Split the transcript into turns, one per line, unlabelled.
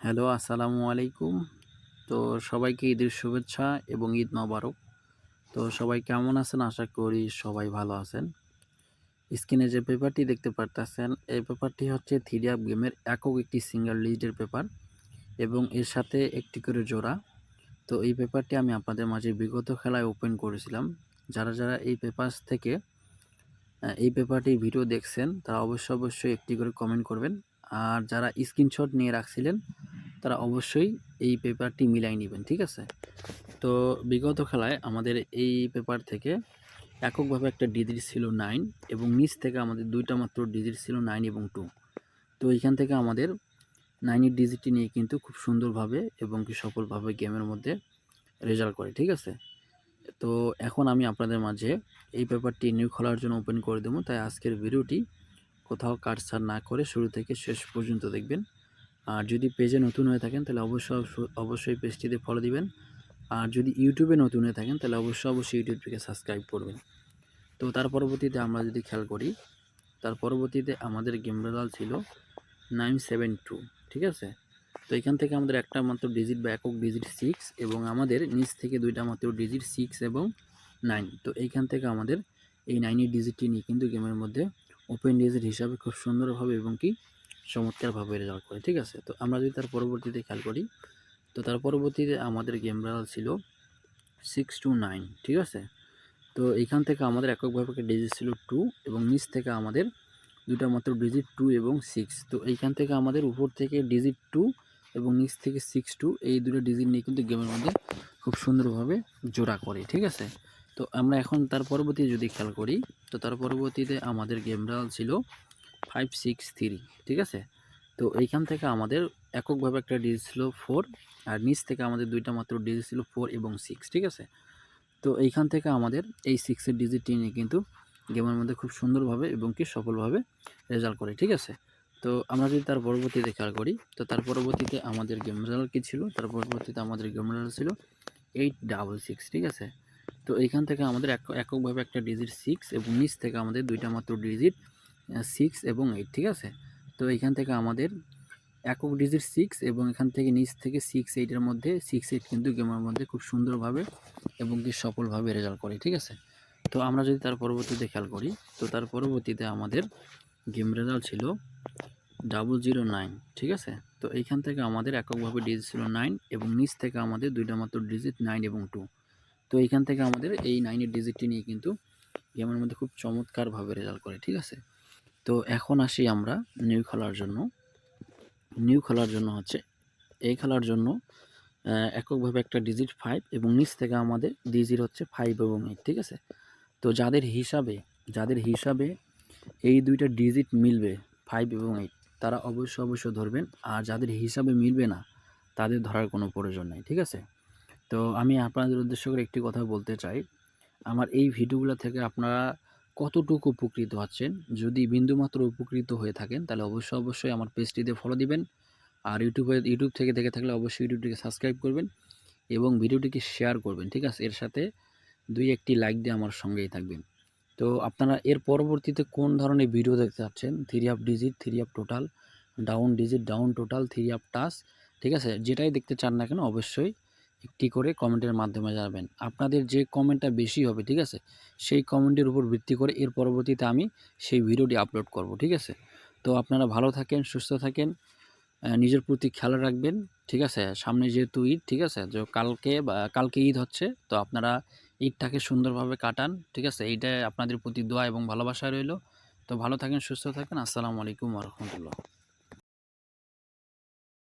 Hello, আসসালামু আলাইকুম। তো সবাইকে ঈদের শুভেচ্ছা এবং ঈদ মোবারক। তো সবাই কেমন আছেন? আশা করি সবাই ভালো আছেন। স্ক্রিনে যে পেপারটি দেখতে পারতেছেন, এই পেপারটি হচ্ছে থ্রি আপ গেমের একক একটি সিঙ্গেল লিজের পেপার এবং এর সাথে একটি করে জোড়া। তো এই পেপারটি আমি আপনাদের মাঝে বিগত খেলায় ওপেন করেছিলাম। যারা এই পেপার থেকে এই পেপারটির ভিডিও দেখছেন তারা অবশ্যই একটি করে কমেন্ট করবেন। আর যারা স্ক্রিনশট নিয়ে রাখছিলেন তারা অবশ্যই এই পেপারটি মিলাই নেবেন, ঠিক আছে? তো বিগত খেলায় আমাদের এই পেপার থেকে এককভাবে একটা ডিজিট ছিল 9 এবং নিচ থেকে আমাদের দুইটা মাত্র ডিজিট ছিল 9 এবং 2। তো এইখান থেকে আমাদের 9 ডিজিটটি নিয়ে কিন্তু খুব সুন্দরভাবে এবং কি সফলভাবে গেমের মধ্যে রেজাল্ট করে, ঠিক আছে? তো এখন আমি আপনাদের মাঝে এই পেপারটি নিউ খোলার জন্য ওপেন করে দেবো, তাই আজকের ভিডিওটি কোথাও কাটছাড় না করে শুরু থেকে শেষ পর্যন্ত দেখবেন। আর যদি পেজে নতুন হয়ে থাকেন তাহলে অবশ্যই পেজটিতে ফলো দিবেন। আর যদি ইউটিউবে নতুন হয়ে থাকেন তাহলে অবশ্যই ইউটিউবটিকে সাবস্ক্রাইব করবেন। তো তার পরবর্তীতে আমরা যদি খেয়াল করি, তার পরবর্তীতে আমাদের গেম রেজাল্ট ছিল 972, ঠিক আছে? তো এখান থেকে আমাদের একটা মাত্র ডিজিট বা একক ডিজিট 6 এবং আমাদের নিচ থেকে দুইটা মাত্র ডিজিট 6 এবং 9। তো এইখান থেকে আমাদের এই 9 ডিজিটটি নিয়ে কিন্তু গেমের মধ্যে ওপেন ডিজিট হিসাবে খুব সুন্দরভাবে এবং কি চমৎকারভাবে রেজাল্ট করে, ঠিক আছে? তো আমরা যদি তার পরবর্তীতে খেয়াল করি, তো তার পরবর্তীতে আমাদের গেম রেজাল্ট ছিল 629, ঠিক আছে? তো এইখান থেকে আমাদের এককভাবে একটা ডিজিট ছিল 2 এবং নিচ থেকে আমাদের দুটা মাত্র ডিজিট 2 এবং 6। তো এইখান থেকে আমাদের উপর থেকে ডিজিট 2 এবং নিচ থেকে 6 এই দুটো ডিজিট নিয়ে কিন্তু গেমের মধ্যে খুব সুন্দরভাবে জোড়া করে, ঠিক আছে? তো আমরা এখন তার পরবর্তী যদি খেয়াল করি, তো তার পরবর্তীতে আমাদের গেম রেজাল্ট ছিল 563, ঠিক আছে? তো এইখান থেকে আমাদের এককভাবে একটা ডিজিট ছিল 4 আর নিচ থেকে আমাদের দুইটা মাত্র ডিজিট ছিল 4 এবং 6, ঠিক আছে? তো এইখান থেকে আমাদের এই 6 ডিজিটটি নিয়ে কিন্তু গেমের মধ্যে খুব সুন্দরভাবে এবং কি সফলভাবে রেজাল্ট করে, ঠিক আছে? তো আমরা যদি তার পরবর্তীতে খেয়াল করি, তো তার পরবর্তীতে আমাদের গেম রেজাল্ট কী ছিল? তার পরবর্তীতে আমাদের গেম রেজাল্ট ছিল 866, ঠিক আছে? তো এইখান থেকে আমাদের এককভাবে একটা ডিজিট 6 এবং নিচ থেকে আমাদের দুইটা মাত্র ডিজিট 6 এবং 8, ঠিক আছে? তো এইখান থেকে আমাদের একক ডিজিট 6 এবং এখান থেকে নিচ থেকে 6 8 মধ্যে 6 8 কিন্তু গেমের মধ্যে খুব সুন্দরভাবে এবং কি সফলভাবে রেজাল্ট করে, ঠিক আছে? তো আমরা যদি তার পরবর্তীতে খেয়াল করি, তো তার পরবর্তীতে আমাদের গেম রেজাল্ট ছিল 009, ঠিক আছে? তো এইখান থেকে আমাদের এককভাবে ডিজিট ছিল 9 এবং নিচ থেকে আমাদের দুইটা মাত্র ডিজিট 9 এবং 2। তো এইখান থেকে আমাদের এই 9 ডিজিটটি নিয়ে কিন্তু গেমের মধ্যে খুব চমৎকারভাবে রেজাল্ট করে, ঠিক আছে? তো এখন আসি আমরা নিউ খেলার জন্য হচ্ছে এই খেলার জন্য এককভাবে একটা ডিজিট 5 এবং নিচ থেকে আমাদের ডিজিট হচ্ছে 5 এবং 8, ঠিক আছে? তো যাদের হিসাবে এই দুইটা ডিজিট মিলবে 5 এবং 8, তারা অবশ্যই ধরবেন। আর যাদের হিসাবে মিলবে না তাদের ধরার কোনো প্রয়োজন নেই, ঠিক আছে? তো আমি আপনাদের উদ্দেশ্য করে একটি কথা বলতে চাই, আমার এই ভিডিওগুলো থেকে আপনারা কতটুকু উপকৃত হচ্ছেন? যদি বিন্দুমাত্র উপকৃত হয়ে থাকেন তাহলে অবশ্যই আমার পেজটিতে ফলো দিবেন। আর ইউটিউব থেকে দেখে থাকলে অবশ্যই ইউটিউবটিকে সাবস্ক্রাইব করবেন এবং ভিডিওটিকে শেয়ার করবেন, ঠিক আছে? এর সাথে 2-1টি লাইক দিয়ে আমার সঙ্গেই থাকবেন। তো আপনারা এর পরবর্তীতে কোন ধরনের ভিডিও দেখতে চাচ্ছেন? 3 up digit, 3 up total, down digit, down total, 3 up টাস, ঠিক আছে? যেটাই দেখতে চান না কেন অবশ্যই একটি করে কমেন্টের মাধ্যমে জানাবেন। আপনাদের যে কমেন্টটা বেশি হবে, ঠিক আছে? সেই কমেন্টের উপর ভিত্তি করে এর পরবর্তীতে আমি সেই ভিডিওটি আপলোড করব, ঠিক আছে? তো আপনারা ভালো থাকেন, সুস্থ থাকেন, নিজের প্রতি খেয়াল রাখবেন, ঠিক আছে? সামনে যেহেতু ঈদ, ঠিক আছে? যে কালকে ঈদ হচ্ছে, তো আপনারা ঈদটাকে সুন্দরভাবে কাটান, ঠিক আছে? এইটাই আপনাদের প্রতি দোয়া এবং ভালোবাসা রইল। তো ভালো থাকেন, সুস্থ থাকেন। আসসালামু আলাইকুম ওয়া রাহমাতুল্লাহ।